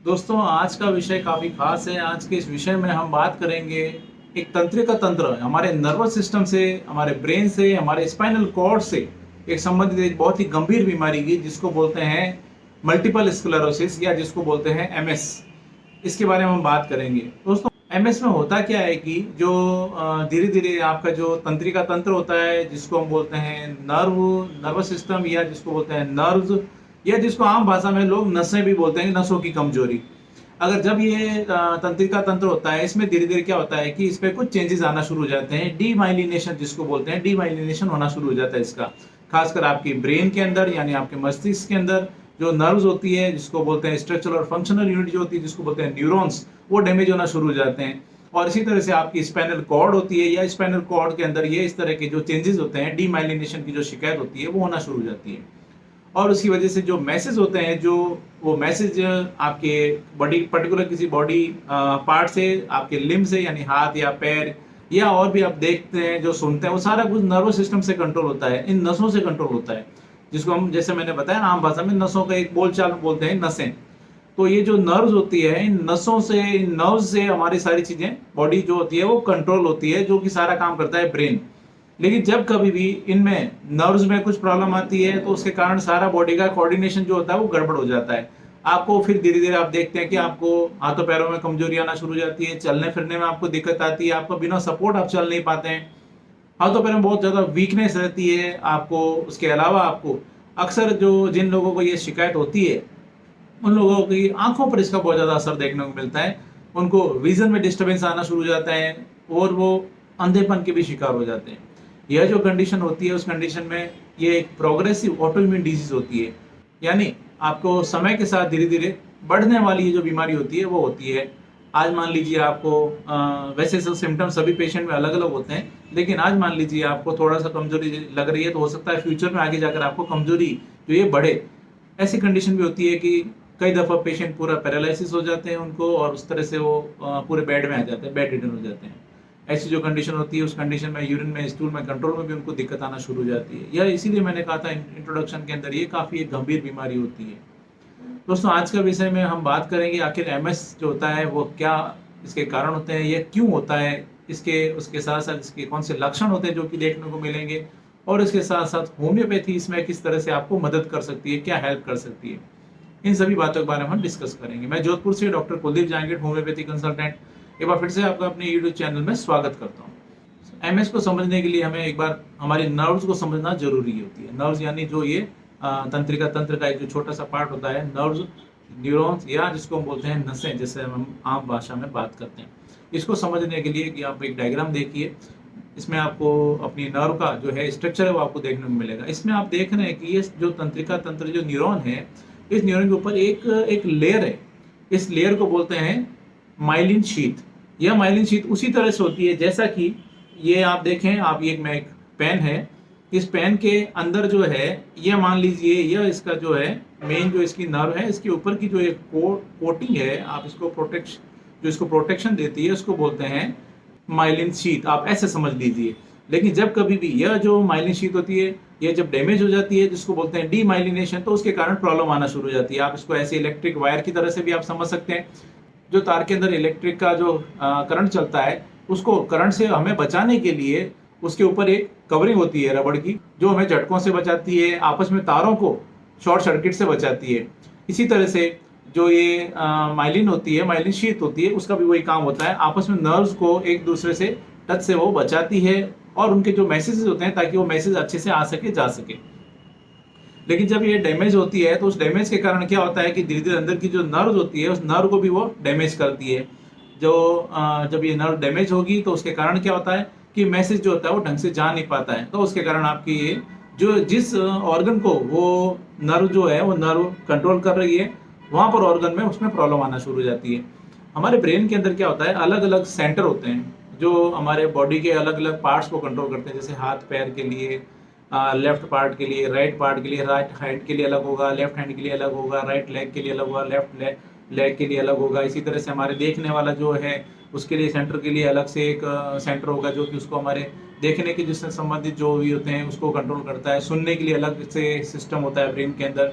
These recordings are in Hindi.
दोस्तों, आज का विषय काफ़ी ख़ास है। आज के इस विषय में हम बात करेंगे एक तंत्रिका तंत्र, हमारे नर्वस सिस्टम से, हमारे ब्रेन से, हमारे स्पाइनल कॉर्ड से एक संबंधित एक बहुत ही गंभीर बीमारी की, जिसको बोलते हैं मल्टीपल स्क्लेरोसिस या जिसको बोलते हैं एमएस। इसके बारे में हम बात करेंगे। दोस्तों, एमएस में होता क्या है कि जो धीरे-धीरे आपका जो तंत्रिका तंत्र होता है, जिसको हम बोलते हैं नर्वस सिस्टम या जिसको बोलते हैं नर्व्स या जिसको आम भाषा में लोग नसें भी बोलते हैं, नसों की कमजोरी। अगर जब ये तंत्रिका तंत्र होता है, इसमें धीरे-धीरे क्या होता है कि इसपे कुछ चेंजेस आना शुरू हो जाते हैं। डीमाइलिनेशन जिसको बोलते हैं, डीमाइलिनेशन होना शुरू हो जाता है इसका। खासकर आपकी ब्रेन के अंदर यानी आपके मस्तिष्क के अंदर जो नर्व्स होती है, जिसको बोलते हैं स्ट्रक्चरल और फंक्शनल यूनिट जो होती है, जिसको बोलते हैं न्यूरॉन्स, वो डैमेज होना शुरू हो जाते हैं। और इसी तरह से आपकी स्पाइनल कॉर्ड होती है या स्पाइनल कॉर्ड के अंदर ये इस तरह के जो चेंजेस होते हैं, डीमाइलिनेशन की जो शिकायत होती है, वो होना शुरू हो जाती है। और उसकी वजह से जो मैसेज होते हैं, जो वो मैसेज आपके बॉडी पर्टिकुलर किसी बॉडी पार्ट से, आपके लिम्ब से यानी हाथ या पैर या और भी आप देखते हैं, जो सुनते हैं, वो सारा कुछ नर्वस सिस्टम से कंट्रोल होता है, इन नसों से कंट्रोल होता है, जिसको हम जैसे मैंने बताया आम भाषा में नसों का एक बोलचाल बोलते हैं, नसें। तो ये जो नर्व्स होती है, इन नसों से, इन नर्व्स से हमारी सारी चीजें बॉडी जो होती है वो कंट्रोल होती है, जो कि सारा काम करता है ब्रेन। लेकिन जब कभी भी इनमें नर्व्स में कुछ प्रॉब्लम आती है, तो उसके कारण सारा बॉडी का कोऑर्डिनेशन जो होता है वो गड़बड़ हो जाता है। आपको फिर धीरे धीरे आप देखते हैं कि आपको हाथों पैरों में कमजोरी आना शुरू हो जाती है, चलने फिरने में आपको दिक्कत आती है, आपको बिना सपोर्ट आप चल नहीं पाते हैं, हाथों पैरों में बहुत ज्यादा वीकनेस रहती है आपको। उसके अलावा आपको अक्सर जो जिन लोगों को ये शिकायत होती है, उन लोगों की आंखों पर इसका बहुत ज्यादा असर देखने को मिलता है। उनको विजन में डिस्टर्बेंस आना शुरू हो जाता है और वो अंधेपन के भी शिकार हो जाते हैं। यह जो कंडीशन होती है, उस कंडीशन में ये एक प्रोग्रेसिव ऑटोइम्यून डिजीज होती है, यानी आपको समय के साथ धीरे धीरे बढ़ने वाली ये जो बीमारी होती है वो होती है। आज मान लीजिए आपको वैसे सब सिम्टम्स सभी पेशेंट में अलग अलग होते हैं, लेकिन आज मान लीजिए आपको थोड़ा सा कमजोरी लग रही है, तो हो सकता है फ्यूचर में आगे जाकर आपको कमजोरी जो ये बढ़े। ऐसी कंडीशन भी होती है कि कई दफ़ा पेशेंट पूरा पैरालिसिस हो जाते हैं उनको, और उस तरह से वो पूरे बेड में आ जाते हैं, बेड रिडन हो जाते हैं। ऐसी जो कंडीशन होती है, उस कंडीशन में यूरिन में, स्टूल में कंट्रोल में भी उनको दिक्कत आना शुरू हो जाती है। यह इसीलिए मैंने कहा था इंट्रोडक्शन के अंदर, ये काफ़ी एक गंभीर बीमारी होती है। दोस्तों, आज का विषय में हम बात करेंगे आखिर एमएस जो होता है वो क्या इसके कारण होते हैं, ये क्यों होता है, इसके उसके साथ साथ इसके कौन से लक्षण होते हैं जो कि देखने को मिलेंगे, और इसके साथ साथ होम्योपैथी इसमें किस तरह से आपको मदद कर सकती है, क्या हेल्प कर सकती है। इन सभी बातों के बारे में हम डिस्कस करेंगे। मैं जोधपुर से doctor Kuldeep Jahangir, homeopathy consultant, एक बार फिर से आपका अपने यूट्यूब चैनल में स्वागत करता हूँ। एमएस को समझने के लिए हमें एक बार हमारी नर्व्स को समझना जरूरी होती है। नर्व्स यानी जो ये तंत्रिका तंत्र का एक जो छोटा सा पार्ट होता है, नर्व्स, न्यूरॉन्स या जिसको हम बोलते हैं नसें, जैसे हम आम भाषा में बात करते हैं। इसको समझने के लिए कि आप एक डायग्राम देखिए, इसमें आपको अपनी नर्व का जो है स्ट्रक्चर है वो आपको देखने को मिलेगा। इसमें आप देख रहे हैं कि ये जो तंत्रिका तंत्र जो न्यूरॉन है, इस न्यूरॉन के ऊपर एक एक लेयर है। इस लेयर को बोलते हैं माइलिन शीथ। यह माइलिन शीथ उसी तरह से होती है जैसा कि ये आप देखें, आप ये में एक पेन है, इस पेन के अंदर जो है, ये मान लीजिए यह इसका जो है मेन जो इसकी नर्व है, इसके ऊपर की जो एक कोटिंग है, आप इसको प्रोटेक्शन देती है, उसको बोलते हैं माइलिन शीथ। आप ऐसे समझ लीजिए। लेकिन जब कभी भी यह जो माइलिन शीथ होती है, ये जब डैमेज हो जाती है, जिसको बोलते हैं डीमाइलिनेशन, तो उसके कारण प्रॉब्लम आना शुरू हो जाती है। आप इसको ऐसे इलेक्ट्रिक वायर की तरह से भी आप समझ सकते हैं। जो तार के अंदर इलेक्ट्रिक का जो करंट चलता है, उसको करंट से हमें बचाने के लिए उसके ऊपर एक कवरिंग होती है रबड़ की, जो हमें झटकों से बचाती है, आपस में तारों को शॉर्ट सर्किट से बचाती है। इसी तरह से जो ये माइलिन होती है, माइलिन शीथ होती है, उसका भी वही काम होता है, आपस में नर्व्स को एक दूसरे से टच से वो बचाती है, और उनके जो मैसेजेस होते हैं ताकि वो मैसेज अच्छे से आ सके, जा सके। लेकिन जब ये डैमेज होती है, तो उस डैमेज के कारण क्या होता है कि धीरे धीरे अंदर की जो नर्व होती है, उस नर्व को भी वो डैमेज करती है। जो जब ये नर्व डैमेज होगी, तो उसके कारण क्या होता है कि मैसेज जो होता है वो ढंग से जा नहीं पाता है। तो उसके कारण आपकी ये जो जिस ऑर्गन को वो नर्व जो है वो नर्व कंट्रोल कर रही है, वहाँ पर ऑर्गन में उसमें प्रॉब्लम आना शुरू हो जाती है। हमारे ब्रेन के अंदर क्या होता है, अलग अलग सेंटर होते हैं जो हमारे बॉडी के अलग अलग पार्ट्स को कंट्रोल करते हैं। जैसे हाथ पैर के लिए लेफ्ट पार्ट के लिए, राइट पार्ट के लिए, राइट हैंड के लिए अलग होगा, लेफ्ट हैंड के लिए अलग होगा, राइट लेग के लिए अलग होगा, लेफ्ट लेग के लिए अलग होगा। इसी तरह से हमारे देखने वाला जो है, उसके लिए सेंटर के लिए अलग से एक सेंटर होगा, जो कि उसको हमारे देखने के जिससे संबंधित जो भी होते हैं उसको कंट्रोल करता है। सुनने के लिए अलग से सिस्टम होता है ब्रेन के अंदर।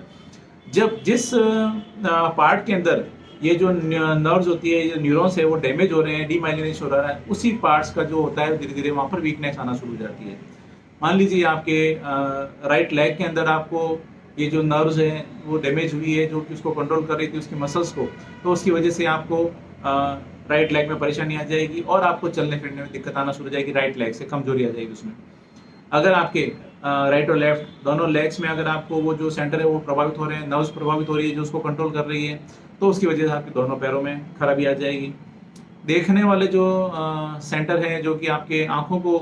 जब जिस पार्ट के अंदर ये जो नर्व्स होती है, ये न्यूरॉन्स है वो डैमेज हो रहे हैं, डीमाइलिनेशन हो रहा है, उसी पार्ट्स का जो होता है धीरे-धीरे वहाँ पर वीकनेस आना शुरू हो जाती है। मान लीजिए आपके राइट लेग के अंदर आपको ये जो नर्व्स हैं वो डैमेज हुई है, जो कि उसको कंट्रोल कर रही थी उसकी मसल्स को, तो उसकी वजह से आपको राइट लेग में परेशानी आ जाएगी और आपको चलने-फिरने में दिक्कत आना शुरू हो जाएगी, राइट लेग से कमज़ोरी आ जाएगी उसमें। अगर आपके राइट और लेफ्ट दोनों लेग्स में अगर आपको वो जो सेंटर है वो प्रभावित हो रहे हैं, नर्व्स प्रभावित हो रही है जो उसको कंट्रोल कर रही है, तो उसकी वजह से आपके दोनों पैरों में खराबी आ जाएगी। देखने वाले जो सेंटर हैं जो कि आपके आँखों को,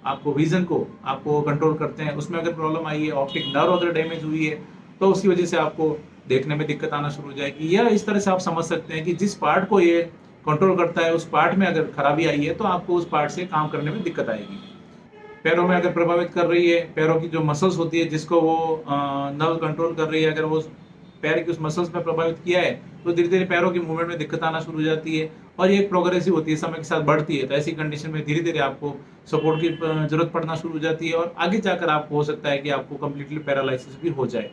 आपको विज़न को आपको कंट्रोल करते हैं, उसमें अगर प्रॉब्लम आई है, ऑप्टिक नर्व अगर डैमेज हुई है, तो उसकी वजह से आपको देखने में दिक्कत आना शुरू हो जाएगी। या इस तरह से आप समझ सकते हैं कि जिस पार्ट को ये कंट्रोल करता है, उस पार्ट में अगर खराबी आई है, तो आपको उस पार्ट से काम करने में दिक्कत आएगी। पैरों में अगर प्रभावित कर रही है, पैरों की जो मसल्स होती है जिसको वो नर्व कंट्रोल कर रही है, अगर वो पैर की उस मसल्स में प्रभावित किया है, तो धीरे-धीरे पैरों की मूवमेंट में दिक्कत आना शुरू हो जाती है और ये एक प्रोग्रेसिव होती है, समय के साथ बढ़ती है। तो ऐसी कंडीशन में धीरे-धीरे आपको सपोर्ट की ज़रूरत पड़ना शुरू हो जाती है और आगे जाकर आपको हो सकता है कि आपको कंप्लीटली पैरालिसिस भी हो जाए।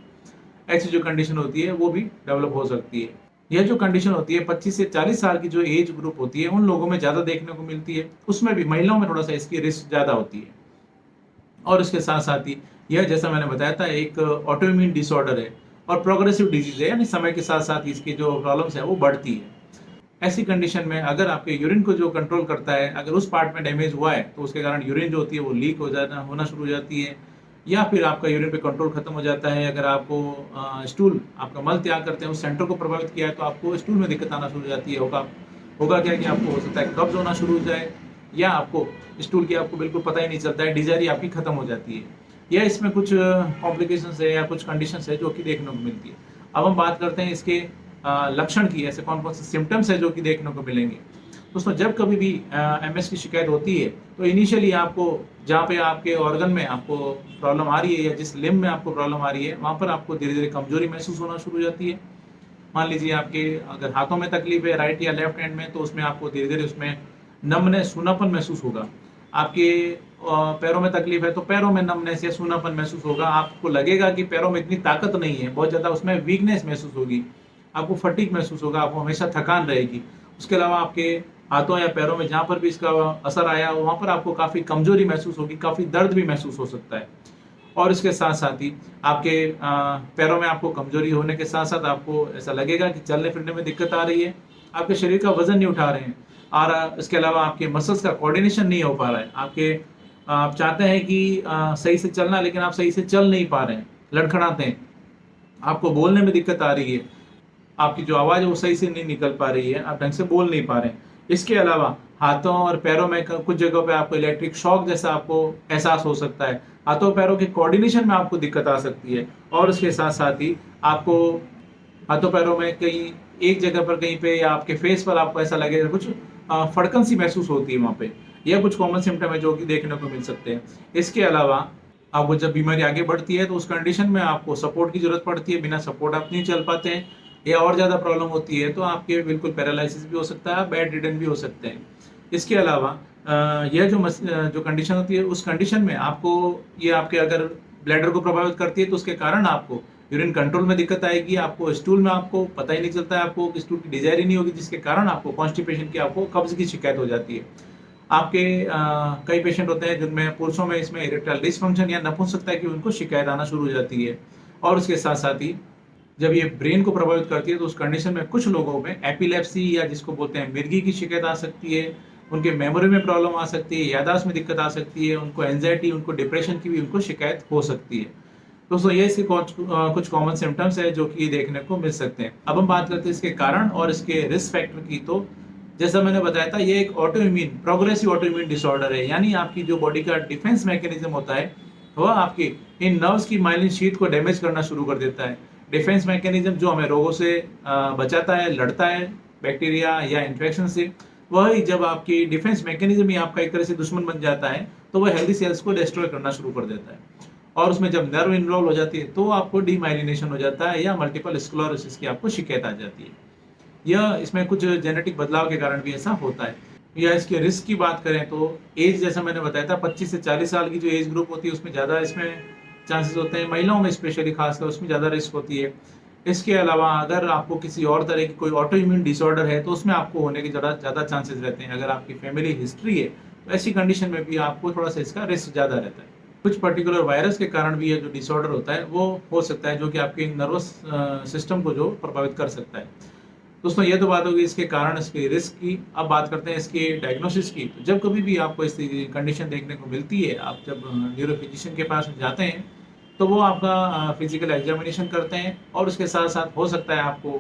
ऐसी जो कंडीशन होती है, वो भी डेवलप हो सकती है। यह जो कंडीशन होती है 25 से 40 साल की जो एज ग्रुप होती है, उन लोगों में ज़्यादा देखने को मिलती है। उसमें भी महिलाओं में थोड़ा-सा इसकी रिस्क ज़्यादा होती है। और इसके साथ-साथ ही यह जैसा मैंने बताया था एक ऑटोइम्यून डिसऑर्डर है और प्रोग्रेसिव डिजीज़ है, यानी समय के साथ-साथ इसकी जो प्रॉब्लम्स है वो बढ़ती है। ऐसी कंडीशन में अगर आपके यूरिन को जो कंट्रोल करता है, अगर उस पार्ट में डैमेज हुआ है, तो उसके कारण यूरिन जो होती है वो लीक हो जाना होना शुरू हो जाती है या फिर आपका यूरिन पे कंट्रोल खत्म हो जाता है। अगर आपको स्टूल आपका मल त्याग करते हैं उस सेंटर को प्रभावित किया है, तो आपको स्टूल में दिक्कत आना शुरू हो जाती है। होगा क्या कि आपको हो सकता है कब्ज़ होना शुरू हो जाए या आपको स्टूल की आपको बिल्कुल पता ही नहीं चलता है, डिज़ायरी आपकी खत्म हो जाती है। या इसमें कुछ कॉम्प्लिकेशंस है या कुछ कंडीशंस है जो कि देखने को मिलती है। अब हम बात करते हैं इसके लक्षण की, ऐसे कौन-कौन से सिम्पटम्स हैं जो कि देखने को मिलेंगे। दोस्तों जब कभी भी एमएस की शिकायत होती है, तो इनिशियली आपको जहाँ पे आपके ऑर्गन में आपको प्रॉब्लम आ रही है या जिस लिम्ब में आपको प्रॉब्लम आ रही है, वहाँ पर आपको धीरे-धीरे कमज़ोरी महसूस होना शुरू हो जाती है। मान लीजिए आपके अगर हाथों में तकलीफ है राइट या लेफ्ट हैंड में, तो उसमें आपको धीरे-धीरे उसमें नमनेस, सूनापन महसूस होगा। आपके पैरों में तकलीफ है तो पैरों में नमनेस या सूनापन महसूस होगा। आपको लगेगा कि पैरों में इतनी ताकत नहीं है, बहुत ज़्यादा उसमें वीकनेस महसूस होगी। आपको फटीग महसूस होगा, आपको हमेशा थकान रहेगी। उसके अलावा आपके हाथों या पैरों में जहाँ पर भी इसका असर आया, वहाँ पर आपको काफ़ी कमज़ोरी महसूस होगी, काफ़ी दर्द भी महसूस हो सकता है। और इसके साथ-साथ ही आपके पैरों में आपको कमज़ोरी होने के साथ-साथ आपको ऐसा लगेगा कि चलने-फिरने में दिक्कत आ रही है, आपके शरीर का वज़न नहीं उठा रहे हैं और इसके अलावा आपके मसल्स का कोऑर्डिनेशन नहीं हो पा रहा है। आप चाहते हैं कि सही से चलना, लेकिन आप सही से चल नहीं पा रहे हैं, लड़खड़ाते हैं। आपको बोलने में दिक्कत आ रही है, आपकी जो आवाज़ है वो सही से नहीं निकल पा रही है, आप ढंग से बोल नहीं पा रहे हैं। इसके अलावा हाथों और पैरों में कुछ जगहों पे आपको इलेक्ट्रिक शॉक जैसा आपको एहसास हो सकता है। हाथों पैरों के कोऑर्डिनेशन में आपको दिक्कत आ सकती है और इसके साथ-साथ ही आपको हाथों पैरों में कहीं एक जगह पर कहीं पे या आपके फेस पर आपको ऐसा लगेगा कुछ फड़कन सी महसूस होती है वहाँ पे। यह कुछ कॉमन सिम्पटम है जो कि देखने को मिल सकते हैं। इसके अलावा आपको जब बीमारी आगे बढ़ती है तो उस कंडीशन में आपको सपोर्ट की ज़रूरत पड़ती है, बिना सपोर्ट आप नहीं चल पाते हैं या और ज़्यादा प्रॉब्लम होती है तो आपके बिल्कुल पैरालिसिस भी हो सकता है, बेड रिडन भी हो सकते हैं। इसके अलावा यह जो कंडीशन होती है उस कंडीशन में आपको ये आपके अगर ब्लैडर को प्रभावित करती है तो उसके कारण आपको यूरिन कंट्रोल में दिक्कत आएगी, आपको स्टूल में आपको पता ही नहीं चलता है, आपको स्टूल की डिज़ायर ही नहीं होगी जिसके कारण आपको कॉन्स्टिपेशन की आपको कब्ज़ की शिकायत हो जाती है। आपके कई पेशेंट होते हैं जिनमें पुरुषों में इसमें इरेक्टाइल डिसफंक्शन या नपुंसकता की उनको शिकायत आना शुरू हो जाती है और उसके साथ-साथ ही जब ये ब्रेन को प्रभावित करती है तो उस कंडीशन में कुछ लोगों में एपिलेप्सी या जिसको बोलते हैं मिर्गी की शिकायत आ सकती है, उनके मेमोरी में प्रॉब्लम आ सकती है, याददाश्त में दिक्कत आ सकती है, उनको एंग्जायटी, उनको डिप्रेशन की भी उनको शिकायत हो सकती है। दोस्तों ये इसके कुछ कॉमन सिम्पटम्स है जो कि देखने को मिल सकते हैं। अब हम बात करते हैं इसके कारण और इसके रिस्क फैक्टर की। तो जैसा मैंने बताया था ये एक ऑटोइम्यून प्रोग्रेसिव ऑटोइम्यून डिसऑर्डर है, यानी आपकी जो बॉडी का डिफेंस मैकेनिज्म होता है वह आपकी इन नर्व्स की माइलिन शीथ को डैमेज करना शुरू कर देता है। डिफेंस मैकेनिज्म जो हमें रोगों से बचाता है, लड़ता है बैक्टीरिया या इन्फेक्शन से, वही जब आपकी डिफेंस मैकेनिज्म ही आपका एक तरह से दुश्मन बन जाता है तो वह हेल्दी सेल्स को डिस्ट्रॉय करना शुरू कर देता है और उसमें जब नर्व इन्वॉल्व हो जाती है तो आपको डीमाइलिनेशन हो जाता है या मल्टीपल स्क्लेरोसिस की आपको शिकायत आ जाती है। यह इसमें कुछ जेनेटिक बदलाव के कारण भी ऐसा होता है। या इसके रिस्क की बात करें तो एज जैसा मैंने बताया था 25 से 40 साल की जो एज ग्रुप होती है उसमें ज़्यादा इसमें चांसेस होते हैं, महिलाओं में स्पेशली खासकर उसमें ज़्यादा रिस्क होती है। इसके अलावा अगर आपको किसी और तरह की कोई ऑटो इम्यून डिसऑर्डर है तो उसमें आपको होने के ज़्यादा चांसेस रहते हैं। अगर आपकी फैमिली हिस्ट्री है तो ऐसी कंडीशन में भी आपको थोड़ा सा इसका रिस्क ज़्यादा रहता है। कुछ पर्टिकुलर वायरस के कारण भी ये जो डिसऑर्डर होता है वो हो सकता है, जो कि आपके नर्वस सिस्टम को जो प्रभावित कर सकता है। दोस्तों ये तो बात होगी इसके कारण, इसके रिस्क की। अब बात करते हैं इसके डायग्नोसिस की। तो जब कभी भी आपको इस कंडीशन देखने को मिलती है, आप जब न्यूरो फिजिशियन के पास जाते हैं तो वो आपका फिजिकल एग्जामिनेशन करते हैं और उसके साथ साथ हो सकता है आपको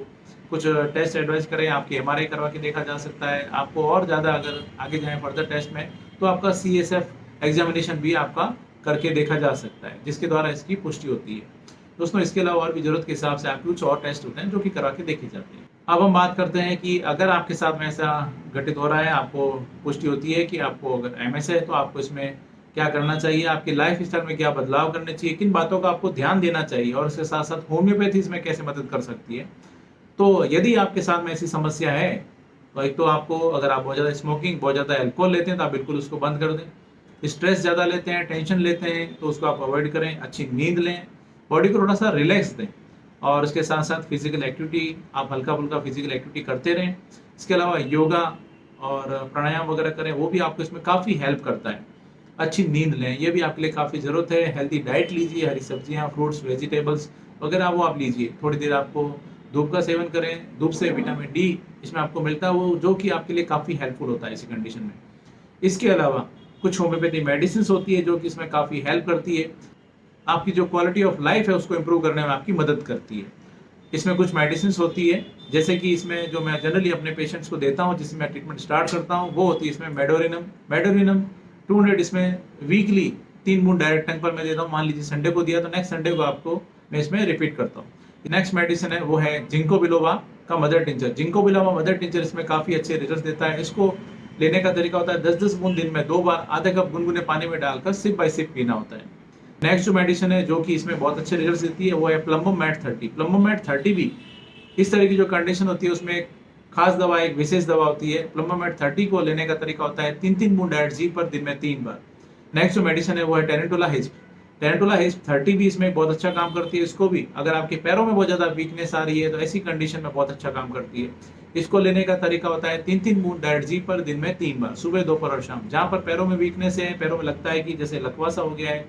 कुछ टेस्ट एडवाइस करें। आपकी एमआरआई करवा के देखा जा सकता है। आपको और ज़्यादा अगर आगे जाएं फर्दर टेस्ट में तो आपका सीएसएफ एग्जामिनेशन भी आपका करके देखा जा सकता है, जिसके द्वारा इसकी पुष्टि होती है। दोस्तों इसके अलावा और भी जरूरत के हिसाब से आपके कुछ और टेस्ट होते हैं जो कि करा के देखे जाते हैं। अब हम बात करते हैं कि अगर आपके साथ में ऐसा घटित हो रहा है, आपको पुष्टि होती है कि आपको अगर एमएस है, तो आपको इसमें क्या करना चाहिए, आपकी लाइफ स्टाइल में क्या बदलाव करने चाहिए, किन बातों का आपको ध्यान देना चाहिए और इसके साथ साथ होम्योपैथी इसमें कैसे मदद कर सकती है। तो यदि आपके साथ में ऐसी समस्या है तो एक तो आपको, अगर आप बहुत ज़्यादा स्मोकिंग, बहुत ज़्यादा अल्कोहल लेते हैं तो आप बिल्कुल उसको बंद कर दें। स्ट्रेस ज़्यादा लेते हैं, टेंशन लेते हैं तो उसको आप अवॉइड करें। अच्छी नींद लें, बॉडी को थोड़ा सा रिलैक्स दें और उसके साथ साथ फिजिकल एक्टिविटी, आप हल्का फुल्का फिजिकल एक्टिविटी करते रहें। इसके अलावा योगा और प्राणायाम वगैरह करें, वो भी आपको इसमें काफ़ी हेल्प करता है। अच्छी नींद लें, ये भी आपके लिए काफ़ी ज़रूरत है। हेल्दी डाइट लीजिए, हरी सब्जियाँ, फ्रूट्स, वेजिटेबल्स वगैरह वो आप लीजिए। थोड़ी देर आपको धूप का सेवन करें, धूप से विटामिन डी इसमें आपको मिलता है, वो जो कि आपके लिए काफ़ी हेल्पफुल होता है इसी कंडीशन में। इसके अलावा कुछ होम्योपैथी मेडिसिन होती है जो कि इसमें काफ़ी हेल्प करती है, आपकी जो क्वालिटी ऑफ लाइफ है उसको इम्प्रूव करने में आपकी मदद करती है। इसमें कुछ मेडिसिन होती है, जैसे कि इसमें जो मैं जनरली अपने पेशेंट्स को देता हूँ, जिसमें मैं ट्रीटमेंट स्टार्ट करता हूँ, वो होती है इसमें मेडोरिनम 200। इसमें वीकली 3 बूंद डायरेक्ट टंग पर मैं देता हूँ। मान लीजिए संडे को दिया तो नेक्स्ट संडे को आपको मैं इसमें रिपीट करता हूँ। नेक्स्ट मेडिसिन है वो है जिंको बिलोबा का mother tincture. Ginkgo biloba mother tincture इसमें काफ़ी अच्छे रिजल्ट देता है। इसको लेने का तरीका होता है 10-10 बूंद दिन में 2 बार आधे कप गुनगुने पानी में डालकर सिप बाय सिप पीना होता है। नेक्स्ट जो मेडिसिन है जो कि इसमें बहुत अच्छे रिजल्ट देती है वो है प्लम्बोमैट 30। प्लम्बोमैट 30 भी इस तरह की जो कंडीशन होती है उसमें एक खास दवा, एक विशेष दवा होती है। प्लम्बोमैट 30 को लेने का तरीका होता है 3-3 बूंद डाइट पर दिन में 3 बार। नेक्स्ट जो मेडिसिन है वो है टेरेंटुला हिस्प। टेरेंटुला हिस्प 30 भी इसमें बहुत अच्छा काम करती है। इसको भी अगर आपके पैरों में बहुत ज़्यादा वीकनेस आ रही है तो ऐसी कंडीशन में बहुत अच्छा काम करती है। इसको लेने का तरीका होता है 3-3 बूंद डाइट पर दिन में 3 बार, सुबह, दोपहर और शाम। जहाँ पर पैरों में वीकनेस है, पैरों में लगता है कि जैसे लकवा सा हो गया है,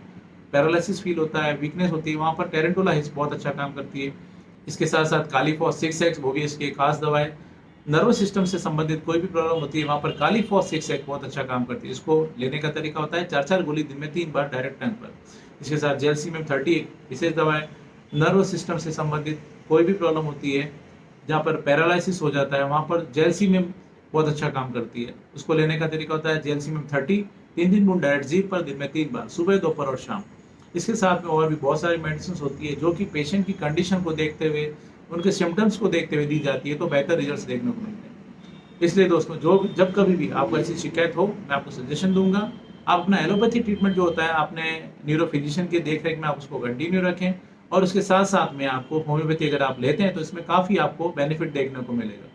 पैरालिसिस फील होता है, वीकनेस होती है, वहाँ पर टेरेंटुला हिस्प बहुत अच्छा काम करती है। इसके साथ साथ कालीफॉस 6x, वो भी इसकी खास दवा है। नर्वस सिस्टम से संबंधित कोई भी प्रॉब्लम होती है वहाँ पर कालीफॉस 6x बहुत अच्छा काम करती है। इसको लेने का तरीका होता है 4-4 गोली दिन में 3 बार डायरेक्ट टंग पर। इसके साथ जेलसीमिम 30 एक विशेष दवा है। नर्वस सिस्टम से संबंधित कोई भी प्रॉब्लम होती है जहाँ पर पैरालिसिस हो जाता है, वहाँ पर जेलसीमिम बहुत अच्छा काम करती है। उसको लेने का तरीका होता है जेलसीमिम 30 3 बूंद डायरेक्ट पर दिन में 3 बार, सुबह, दोपहर और शाम। इसके साथ में और भी बहुत सारी मेडिसिन होती है जो कि पेशेंट की कंडीशन को देखते हुए, उनके सिम्टम्स को देखते हुए दी जाती है, तो बेहतर रिजल्ट्स देखने को मिलते हैं। इसलिए दोस्तों जब कभी भी आपको ऐसी शिकायत हो, मैं आपको सजेशन दूंगा, आप अपना एलोपैथी ट्रीटमेंट जो होता है अपने न्यूरो फिजिशियन के देख रेख में आप उसको कंटिन्यू रखें और उसके साथ साथ में आपको होम्योपैथी अगर आप लेते हैं तो इसमें काफ़ी आपको बेनिफिट देखने को मिलेगा।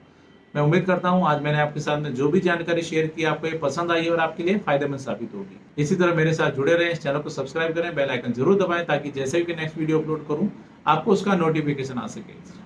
मैं उम्मीद करता हूँ आज मैंने आपके साथ में जो भी जानकारी शेयर की आपको ये पसंद आई और आपके लिए फायदेमंद साबित होगी। इसी तरह मेरे साथ जुड़े रहें, इस चैनल को सब्सक्राइब करें, बेल आइकन जरूर दबाएं ताकि जैसे भी नेक्स्ट वीडियो अपलोड करूँ आपको उसका नोटिफिकेशन आ सके।